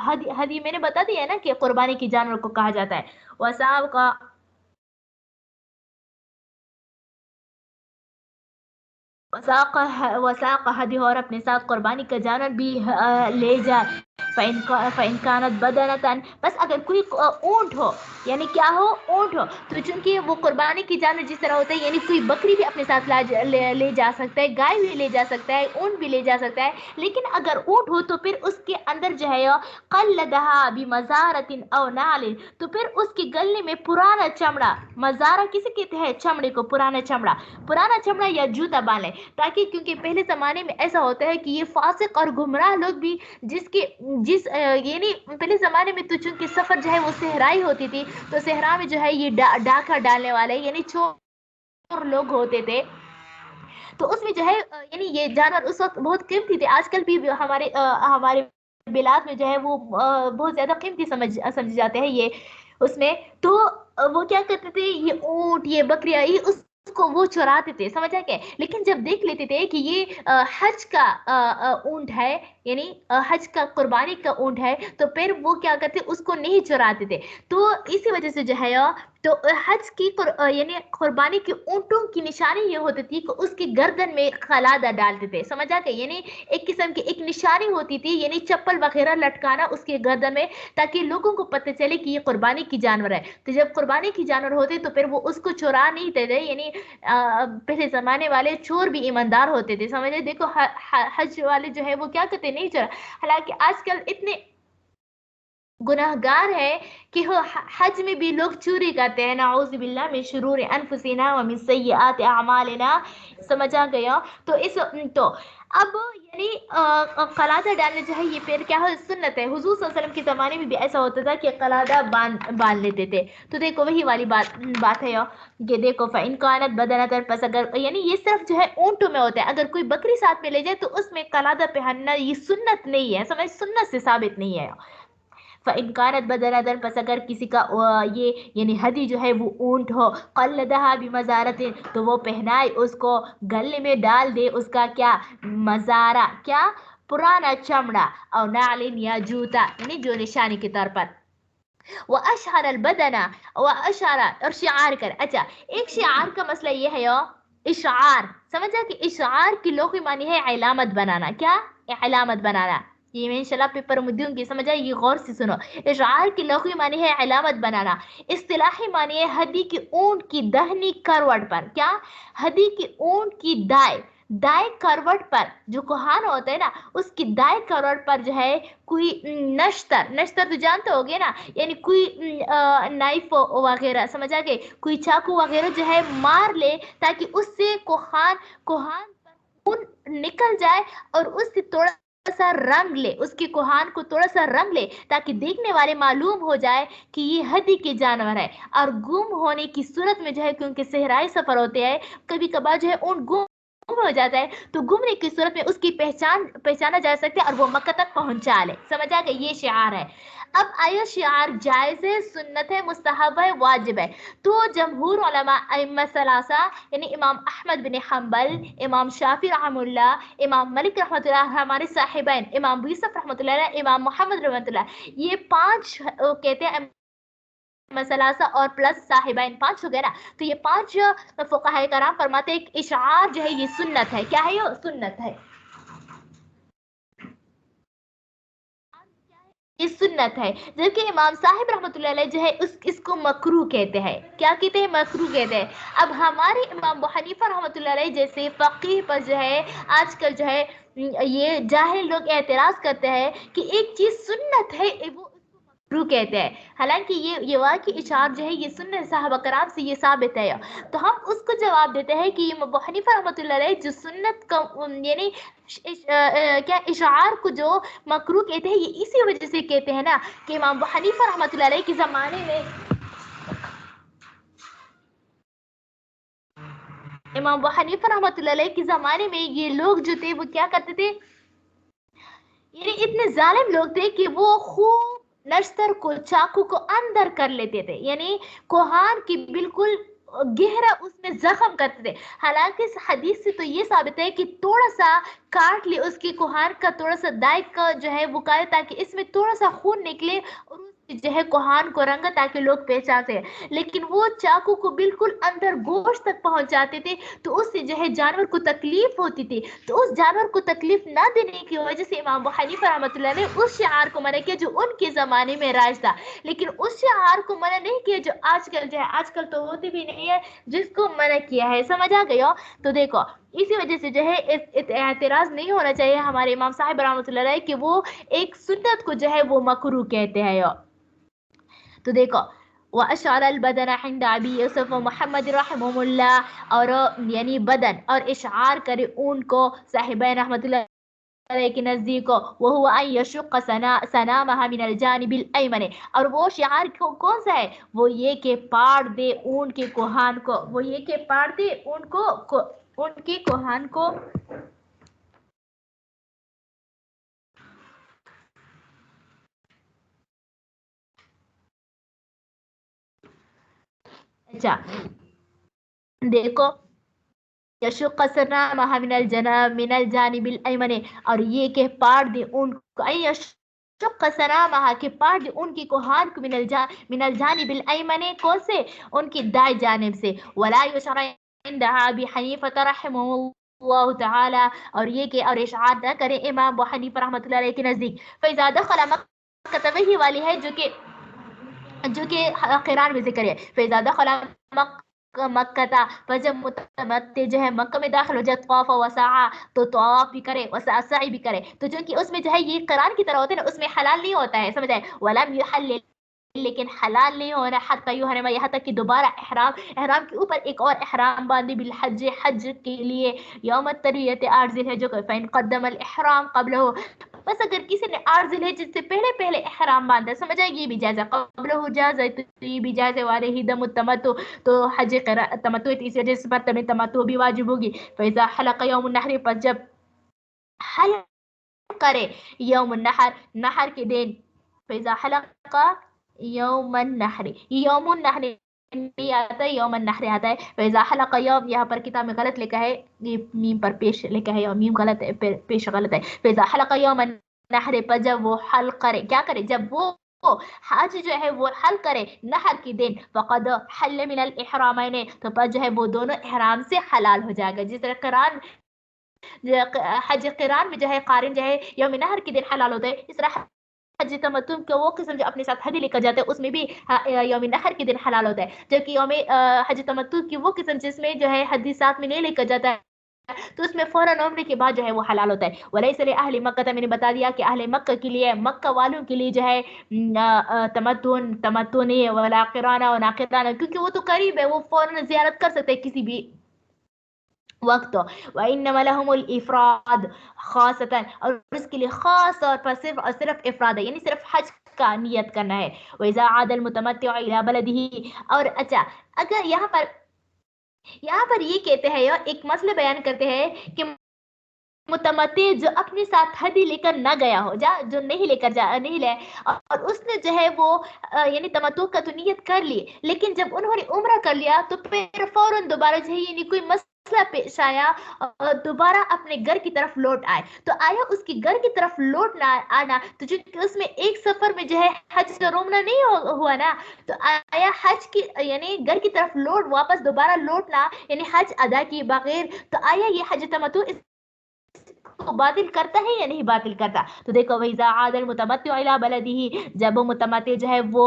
हदी, हदी मैंने बता दिया है ना कि कुर्बानी की जानवर को कहा जाता है। वसाक़ वसाक़ हदी, और अपने साथ कुर्बानी का जानवर भी ले जाए। फ़इन कानत बदनतन, बस अगर कोई ऊँट हो यानी क्या हो, ऊँट हो, तो चूंकि वो कुर्बानी की जानवर जिस तरह होता है यानी कोई बकरी भी अपने साथ ले जा सकता है, गाय भी ले जा सकता है, ऊँट भी ले जा सकता है। लेकिन अगर ऊँट हो तो फिर उसके अंदर जो है क़ल्लदहा बिमज़ारतिन औ नालिन, तो फिर उसके गले में पुराना चमड़ा, मज़ारा किसे कहते हैं, चमड़े को, पुराना चमड़ा या जूता बांधे, ताकि क्योंकि पहले ज़माने में ऐसा होता है कि ये फासिक और गुमराह लोग भी यानी पहले ज़माने में तो चूंकि सफ़र जो है वो सहराई होती थी, तो सहरा में जो है ये डाका डालने वाले यानी चोर लोग होते थे, तो उसमें जो है यानी ये जानवर उस वक्त बहुत कीमती थे। आजकल भी हमारे बिलाद में जो है वो बहुत ज़्यादा कीमती समझे जाते हैं ये उसमें। तो वो क्या करते थे, ये ऊँट, ये बकरियाँ, ये उसको वो चुराते थे, समझ आ गया। लेकिन जब देख लेते थे कि ये हज का ऊँट है यानी हज का कुर्बानी का ऊँट है, तो फिर वो क्या करते, उसको नहीं चुराते थे। तो इसी वजह से जो है तो हज की यानी कुर्बानी के ऊँटों की निशानी ये होती थी कि उसकी गर्दन में खलादा डालते थे, समझ आ गया। यानी एक किस्म की एक निशानी होती थी, यानी चप्पल वगैरह लटकाना उसके गर्दन में, ताकि लोगों को पता चले कि ये कुर्बानी की जानवर है। तो जब कुर्बानी की जानवर होते तो फिर वो उसको चुरा नहीं थे, यानी पहले जमाने वाले चोर भी ईमानदार होते थे, समझे। देखो हज वाले जो है वो क्या करते, नहीं चुरा। हालांकि आजकल इतने गुनहगार है कि हज में भी लोग चोरी करते हैं, नाउज़ु बिल्लाह मिन शुरूरि अनफुसिना व मिन सय्यिआति अमालिना। समझ आ गया? तो इस तो अब यानी कलादा डालना चाहिए, फिर क्या है सुन्नत है। हुजूर सल्लल्लाहु अलैहि वसल्लम के ज़माने में भी ऐसा होता था कि कलादा बांध लेते थे। तो देखो वही वाली बात है कि देखो फ़इन कानत बदनतन, बस अगर यानी ये सिर्फ जो है ऊँटों में होता है, अगर कोई बकरी साथ में ले जाए तो उसमें कलादा पहनना ये सुन्नत नहीं है, समझ, सुन्नत से साबित नहीं है। फ़इनकानत बदनतन, बस अगर किसी का ये यानी हदी जो है वो ऊँट हो, क़ल्लदहा बिमज़ारतिन, तो वो पहनाए उसको, गले में डाल दे उसका क्या, मज़ारा, क्या, पुराना चमड़ा, और नालिन या जूता, यानी जो निशानी के तौर पर। व अशहर अलबदना व अशहर, और शिआर कर। अच्छा, एक शिआर का मसला ये है इशार, समझा कि इशार की लुग़वी मानी है अलामत बनाना, क्या, अलामत बनाना। ये मैं इंशाल्लाह पेपर में दूंगी, समझा, ये गौर से सुनो। इशार की लुग़वी मानी है अलामत बनाना। इस्तिलाही मानी है हदी की ऊँट की दाहिनी करवट पर, क्या, हदी की ऊँट की दाएं करवट पर, जो कोहान होता है ना उसकी दाएं करवट पर जो है कोई नश्तर तो जानते होगे ना, यानी कोई नाइफ वगैरह, समझ आ गए, कोई चाकू वगैरह जो है मार ले, ताकि उससे कोहान कोहान खून निकल जाए और उससे थोड़ा सा रंग ले, उसके कोहान को थोड़ा सा रंग ले, ताकि देखने वाले मालूम हो जाए कि ये हदी के जानवर है। और गुम होने की सूरत में जो है, क्योंकि सहराई सफर होते हैं, कभी कभार जो है ऊँट गुम हो जाता है, तो गुमने की सूरत में उसकी पहचाना जा सकता है और वो मक्का तक पहुंचा ले। समझ आ गया? ये शिआर है। अब आया शिआर जायज है, सुन्नत है, मुस्तहब है, वाजिब है। तो जमहूर उलमा अइम्मा सलासा, यानी इमाम अहमद बिन हम्बल, इमाम शाफी रहमतुल्लाह, इमाम मलिक रहमतुल्लाह, हमारे साहिबैन इमाम यूसुफ रहमतुल्लाह, इमाम मोहम्मद रहमतुल्लाह, ये पांच कहते हैं मसलासा और प्लस साहिबाइन, पांच हो गए ना। तो ये पांच फुकाहा कराम फरमाते हैं कि इशार जो है ये सुन्नत है। क्या है? ये सुन्नत है, ये सुन्नत है। जबकि इमाम साहिब रहमतुल्लाह अलैह जो है इसको मकरू कहते हैं। क्या कहते हैं? मकरू कहते हैं। अब हमारे इमाम अबू हनीफा रहमतुल्लाह अलैह जैसे फकीह पर जो है आजकल जो है ये जाहिल लोग एतराज करते हैं कि एक चीज सुन्नत है वो मकरू कहते हैं, हालांकि ये वाकई इशार जो है ये सुन्नत साहबा कराम से ये साबित है। तो हम उसको जवाब देते हैं कि अबू हनीफा रहमतुल्लाह अलैह जो सुन्नत का यानी क्या इशार को जो मकरू कहते हैं, ये इसी वजह से कहते हैं ना कि इमाम अबू हनीफा रहमतुल्लाह अलैह के ज़माने में इमाम अबू हनीफा रहमतुल्लाह अलैह के ज़माने में ये लोग जो थे वो क्या करते थे, यानी इतने जालिम लोग थे कि वो खूब नश्तर को, चाकू को अंदर कर लेते थे, यानी कोहान की बिल्कुल गहरा उसमें जख्म करते थे। हालांकि इस हदीस से तो ये साबित है कि थोड़ा सा काट ले उसकी कोहान का, थोड़ा सा दाएं का जो है वो काटे, ताकि इसमें थोड़ा सा खून निकले और जो है कोहान को रंगा, ताकि लोग पहचानते हैं। लेकिन वो चाकू को बिल्कुल अंदर गोश्त तक पहुंचाते थे, तो उससे जो है जानवर को तकलीफ होती थी। तो उस जानवर को तकलीफ ना देने की वजह से इमाम अबू हनीफा रहमतुल्लाह ने उस शिआर को मना किया जो उनके ज़माने में राज था, लेकिन उस शिआर को मना नहीं किया जो आजकल जो है, आजकल तो होती भी नहीं है, जिसको मना किया है। समझ आ गया? तो देखो इसी वजह से जो है एतराज नहीं होना चाहिए हमारे इमाम साहिब रहमतुल्लाह अलैह कि वो एक सुन्नत को जो है वो मकरू कहते हैं। तो देखो व अशार अलबदन हिंद अबी यूसुफ व मोहम्मद रहमहुल्लाह, और यानी बदन और इशार करे ऊन को साहिबैन रहमतुल्लाह अलैह के नजदीक को, वो हुआ यशुक सनामहा मिनल जानिबिल अयमन, और वो शिआर कौन सा है? वो ये कि पाड़ दे ऊन के कोहान को, वो ये कि पाड़ दे ऊन को ऊन के कोहान को। अच्छा देखो यशुक सनामहा मिनल जानिबिल अयमन, और ये कि पाड़ दे ऊन को, यशुक सनामहा के पाड़ दे उनकी कोहान को मिनल जानिबिल अयमन, कौन से? उनकी दाएं जानिब से। वला युशरा इंदहा अबी हनीफा रहमहुल्लाह तआला, और ये कि और इशार न करे इमाम अबू हनीफा रहमतुल्लाह अलैह के नजदीक। फैज़ा दखल मक्का, वही वाली है जो कि क़ुरान में जिक्र है। फैज़ा दखल مکہ تھا، پر جب متمتع جو ہے مکہ میں داخل ہو جائے طواف و سعی تو طواف بھی کرے و سعی بھی کرے، تو چونکہ اس میں جو ہے یہ قران کی طرح ہوتا ہے نا، اس میں حلال نہیں ہوتا ہے، سمجھ آئے، ولم یحلل، لیکن حلال نہیں ہو رہا حتی یحرم، یہاں تک کہ دوبارہ احرام کے اوپر ایک اور احرام باندھے بالحج، حج کے لیے، یوم الترویت 8 ذی الحجہ کو، فإن قدم الاحرام قبلہ، بس اگر کسی نے 8 ذی الحجہ سے پہلے احرام باندھا، سمجھ آئے، یہ بھی جائز ہے، قبلہ جائز ہے، تو یہ بھی جائز ہے، وعلیہ دم التمتع، تو حج تمتع اس وجہ سے پر تمتع بھی واجب ہوگی، فإذا حلق یوم النحر، پر جب حلق کرے یوم النحر، نحر کے دن، فإذا حلق یوم النحر، یوم النحر نہیں آتا ہے، یوم النحر آتا ہے، فإذا حلق یوم، یہاں پر کتاب میں غلط لکھا ہے، یہ میم پر پیش لکھا ہے اور میم غلط ہے، پیش غلط ہے، فإذا حلق یوم النحر، پر جب وہ حلق کرے، کیا کرے، جب وہ حج جو ہے وہ حل کرے نحر کی دن، فقد حل من الاحرامین، تو پر جو ہے وہ دونوں احرام سے حلال ہو جائے گا، جس طرح قران حج قران میں جو ہے قارن جو ہے یوم نحر کے دن حلال ہوتا ہے، اس طرح حج تمتع کا وہ قسم جو اپنے ساتھ ہدی لے کر جاتے ہیں اس میں بھی یوم نحر کے دن حلال ہوتا ہے، جبکہ یوم حج تمتع کی وہ قسم جس میں جو ہے ہدی ساتھ میں نہیں لے کر جاتا ہے تو اس میں فوراً عمرے کے بعد جو ہے وہ حلال ہوتا ہے، ولیس لاہل مکہ، میں نے بتا دیا کہ اہل مکہ کے لیے، مکہ والوں کے لیے جو ہے تمتع نہیں ولا قرانہ ولا قرانہ، کیونکہ وہ تو قریب ہے، وہ فوراً زیارت کر سکتے ہیں کسی بھی وقت، وَإِنَّمَا لَهُمُ الْإِفْرَادُ خاصتاً، اور اس کے لیے خاص طور پر صرف اور صرف افراد ہے، یعنی صرف حج کا نیت کرنا ہے، وَإِذَا عَادَ الْمُتَمَتِّعُ إِلَى بَلَدِهِ، اور اچھا اگر یہاں پر یہ کہتے ہیں ایک مسئلہ بیان کرتے ہیں کہ متمتع جو اپنے ساتھ ہدی لے کر نہ گیا ہو، جو نہیں لے کر نہیں لے، اور اس نے جو ہے وہ یعنی تمتع کا تو نیت کر لی، لیکن جب انہوں نے عمرہ کر لیا تو پھر فوراً دوبارہ جو ہے یعنی کوئی مسئلہ پیش آیا، دوبارہ اپنے گھر کی طرف لوٹ آئے، تو آیا اس کے گھر کی طرف لوٹ نہ آنا، تو چونکہ اس میں ایک سفر میں جو ہے حج کا رومنا نہیں ہوا نا، تو آیا حج کی یعنی گھر کی طرف واپس دوبارہ لوٹنا یعنی حج ادا کیے بغیر، تو آیا یہ حج تمتع کو باطل کرتا ہے یا نہیں باطل کرتا، تو دیکھو وَإِذَا عَادَ الْمُتَمَتِّعُ إِلَى بَلَدِهِ، جب وہ متمتع جو ہے وہ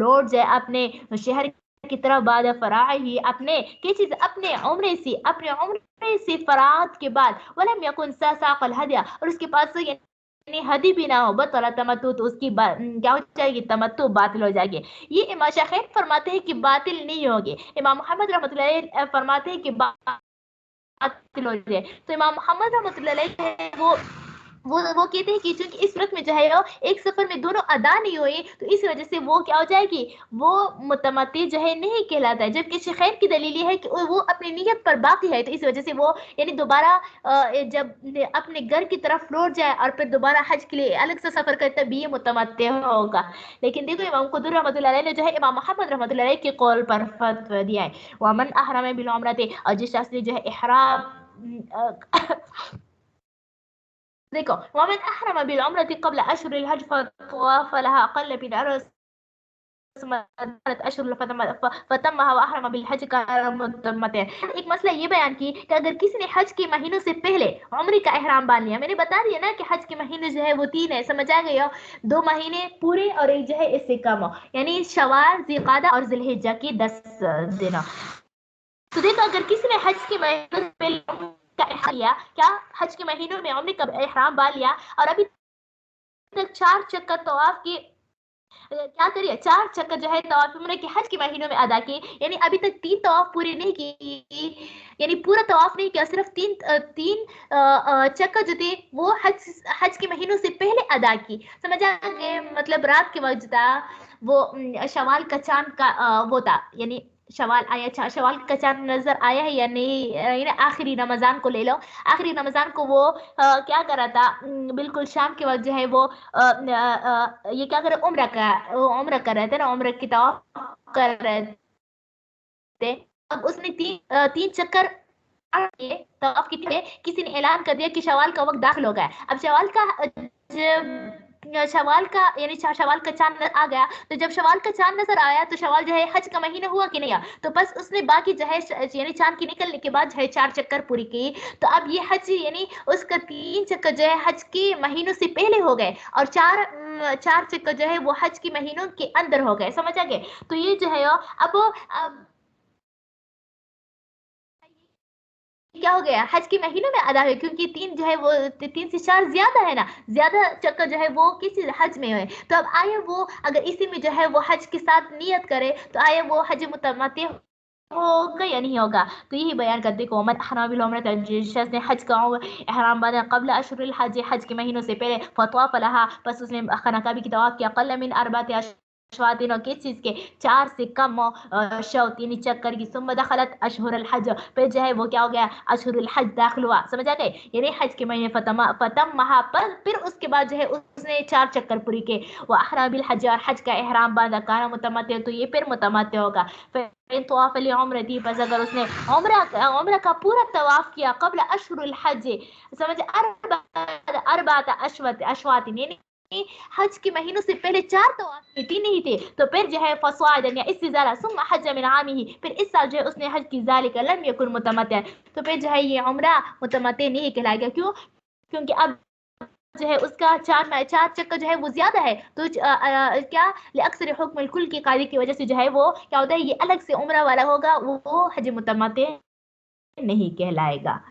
لوٹ جائے اپنے شہر کی طرف، بعد فراعی، اپنے کی چیز، اپنے عمرے سے فرات کے بعد، وَلَمْ يَكُنْ سَاقَ الْهَدْيَ، اور اس کے پاس یعنی ہدی بھی نہ ہو، بطل تمتع، تو اس کی کیا ہو جائے گی، تمتع باطل ہو جائے گی، یہ امام شیخین فرماتے ہیں کہ باطل نہیں ہوگی، امام محمد رحمۃ اللہ علیہ فرماتے ہیں کہ باطل ہو جائے، تو امام محمد رحمۃ اللہ علیہ وہ کہتے ہیں کہ چونکہ اس صورت میں جو ہے ایک سفر میں دونوں ادا نہیں ہوئی، تو اس وجہ سے وہ کیا ہو جائے گی، وہ متمتع جو ہے نہیں کہلاتا ہے، جبکہ شیخین کی دلیل یہ ہے کہ وہ اپنی نیت پر باقی ہے، تو اس وجہ سے وہ یعنی دوبارہ جب اپنے گھر کی طرف لوٹ جائے اور پھر دوبارہ حج کے لیے الگ سے سفر کرے تب یہ متمتع ہوگا، لیکن دیکھو امام قدر رحمۃ اللہ علیہ نے جو ہے امام محمد رحمۃ اللہ علیہ کے قول پر فتوی دیا ہے، ومن احرم بالعمرہ، اور جس شخص نے جو ہے احرام دیکھو ومن احرم بالعمرة قبل اشهر الحج فطواف لها اقل من اشهر فتمها واحرم بالحج متمتع، ایک مسئلہ یہ بیان کی کہ اگر کسی نے حج کے مہینوں سے پہلے عمرے کا احرام باندھ لیا، میں نے بتا دیا نا کہ حج کے مہینے جو ہے وہ 3 ہے، سمجھ آ گئی ہو، 2 مہینے پورے اور ایک جو ہے اس سے کم ہو، یعنی شوال، ذی القعدہ اور ذی الحجہ کی 10 دن، تو دیکھو اگر کسی نے حج کے مہینوں سے پہلے کا احرام لیا، کیا حج کے مہینوں میں عمرے کا احرام باندھ لیا اور ابھی تک 4 چکر طواف کی، کیا کریے 4 چکر جو ہے طواف عمرے کے حج کے مہینوں میں ادا کی، یعنی ابھی تک 3 طواف پورے نہیں کی، یعنی پورا طواف نہیں کیا، صرف 3 چکر جو تھے وہ حج کے مہینوں سے پہلے ادا کی، سمجھ آ گئے، مطلب رات کے وقت تھا وہ شوال کا چاند کا وہ تھا، یعنی شوال آیا، شوال کا چاند نظر آیا ہے یا نہیں، یعنی آخری رمضان کو لے لو، آخری رمضان کو وہ کیا کرا تھا، بالکل شام کے وقت جو ہے وہ یہ کیا کرے، عمرہ کر رہے تھے نا، عمرہ کی طواف کر رہے تھے، اب اس نے 3 چکر طواف کی تھی، کسی نے اعلان کر دیا کہ شوال کا وقت داخل ہو گیا، اب شوال کا یعنی شوال کا چاند آ گیا، تو جب شوال کا چاند نظر آیا تو شوال جو ہے حج کا مہینہ ہوا کہ نہیں، تو بس اس نے باقی جو ہے یعنی چاند کی نکلنے کے بعد جو ہے 4 چکر پوری کی، تو اب یہ حج یعنی اس کا 3 چکر جو ہے حج کے مہینوں سے پہلے ہو گئے اور 4 چکر جو ہے وہ حج کے مہینوں کے اندر ہو گئے، سمجھ آ گئے، تو یہ جو ہے اب क्या हो गया, हज के महीनों में अदा है, क्योंकि 3 जो है वो 3 से 4 ज्यादा है ना, ज्यादा चक्कर जो है वो किसी हज में है। तो अब आए वो अगर इसी में जो है वो हज के साथ नियत करे तो आए वो हज मुतमत्ति होगा या नहीं होगा। तो यही बयान करते को मन अहराम बिल उम्रह, जिस शख्स ने हज का इहराम बांधा क़ब्ल अशहुरिल हज, हज के महीनों से पहले, फतवाफ लहा, बस उसने खाना काबा की तवाफ किया, क़ल्ल मिन अर्बाति अशवातिन, और किस चीज के 4 से कम शौत यानी चक्कर की, सुम्मा दखलत अशहुरुल हज, फिर जो है वो क्या हो गया, अशहुरुल हज दाखिल हुआ, समझ आ गए, यानी हज के महीने फतम महा पर, फिर उसके बाद जो है उसने 4 चक्कर पूरी के, वो अहराम बिल हज, और हज का इहराम बांधा, काना मुतमत्ति, तो ये फिर मुतमत्ति होगा। फिर तवाफ अली उम्र थी, बस अगर उसने उम्र का पूरा तवाफ किया क़ब्ल अशहुरुल हज, समझ, अरबात अशवातिन यानी हज के महीनों से पहले 4 तवाफ किए, 3 नहीं थे, तो फिर जो है फसवादन या इससे ज़्यादा, सुम्मा हज मिन आमिही, फिर इस साल जो है उसने हज की, ज़ालिका लम यकुन मुतमत्तिअन, तो फिर जो है ये उम्रा मुतमत्ति नहीं कहलाएगा। क्यों? क्योंकि अब जो है उसका 4 चक्कर जो है वो ज्यादा है, तो क्या अक्सर हुक्म कुल की कायदे की वजह से जो है वो क्या होता है, ये अलग से उम्रा वाला होगा, वो हज मुतमत्ति नहीं कहलाएगा।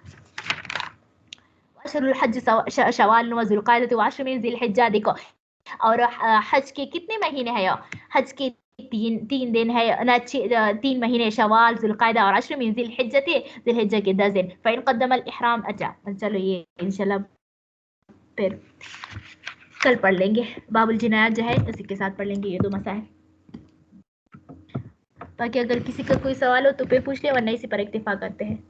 अशरुल हज शवाल व ज़ुल्क़ादा व अश्र मिन ज़िलहिज्जा, देखो, और हज के कितने महीने हैं, हज के 3 दिन है ना, 3 महीने, शवाल, ज़ुल्क़ादा और अश्र मिन ज़िलहिज्जा के 10 दिन, फ़इन क़द्दम अल इहराम। अच्छा चलो ये इंशाल्लाह फिर कल पढ़ लेंगे, बाबुल जिनायत जो है उसी के साथ पढ़ लेंगे ये 2 मसाइल। बाकी अगर किसी का कोई सवाल हो तो फिर पूछ ले, वरना इसी पर इक्तिफा करते हैं।